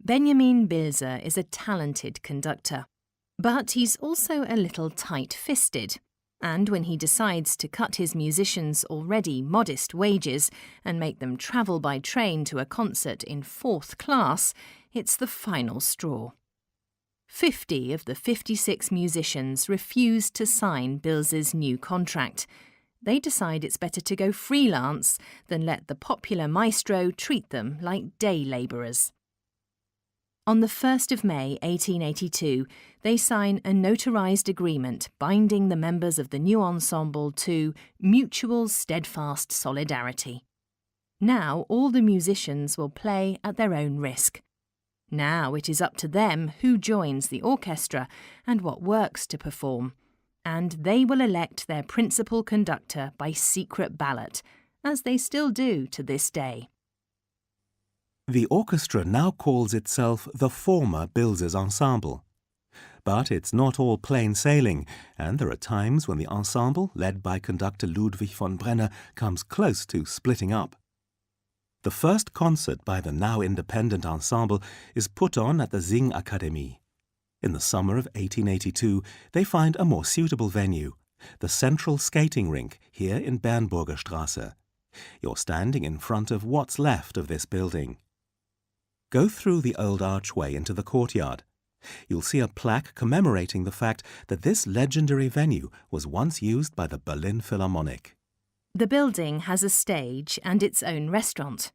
Benjamin Bilser is a talented conductor, but he's also a little tight-fisted, and when he decides to cut his musicians' already modest wages and make them travel by train to a concert in 4th class, it's the final straw. 50 of the 56 musicians refuse to sign Bilser's new contract. They decide it's better to go freelance than let the popular maestro treat them like day labourers. On the 1st of May 1882, they sign a notarised agreement binding the members of the new ensemble to mutual steadfast solidarity. Now all the musicians will play at their own risk. Now it is up to them who joins the orchestra and what works to perform, and they will elect their principal conductor by secret ballot, as they still do to this day. The orchestra now calls itself the former Bilser's ensemble. But it's not all plain sailing, and there are times when the ensemble, led by conductor Ludwig von Brenner, comes close to splitting up. The first concert by the now independent ensemble is put on at the Singakademie. In the summer of 1882, they find a more suitable venue, the central skating rink here in Bernburger Straße. You're standing in front of what's left of this building. Go through the old archway into the courtyard. You'll see a plaque commemorating the fact that this legendary venue was once used by the Berlin Philharmonic. The building has a stage and its own restaurant.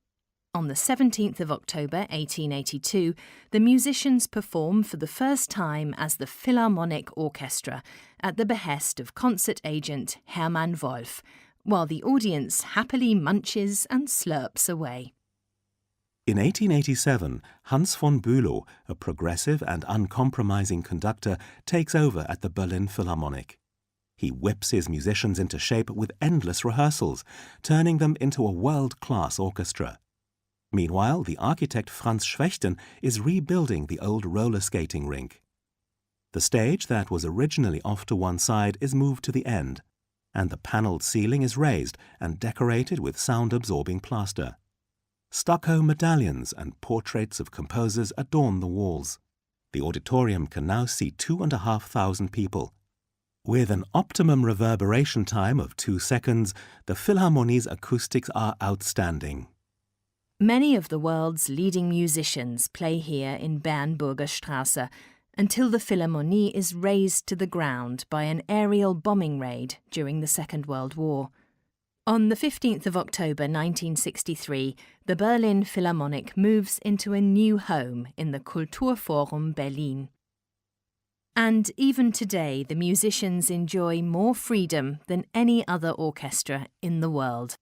On the 17th of October 1882, the musicians perform for the first time as the Philharmonic Orchestra at the behest of concert agent Hermann Wolf, while the audience happily munches and slurps away. In 1887, Hans von Bülow, a progressive and uncompromising conductor, takes over at the Berlin Philharmonic. He whips his musicians into shape with endless rehearsals, turning them into a world-class orchestra. Meanwhile, the architect Franz Schwechten is rebuilding the old roller skating rink. The stage that was originally off to one side is moved to the end, and the panelled ceiling is raised and decorated with sound-absorbing plaster. Stucco medallions and portraits of composers adorn the walls. The auditorium can now seat 2,500 people. With an optimum reverberation time of 2 seconds, the Philharmonie's acoustics are outstanding. Many of the world's leading musicians play here in Bernburger Straße until the Philharmonie is razed to the ground by an aerial bombing raid during the Second World War. On the 15th of October 1963, the Berlin Philharmonic moves into a new home in the Kulturforum Berlin. And even today, the musicians enjoy more freedom than any other orchestra in the world.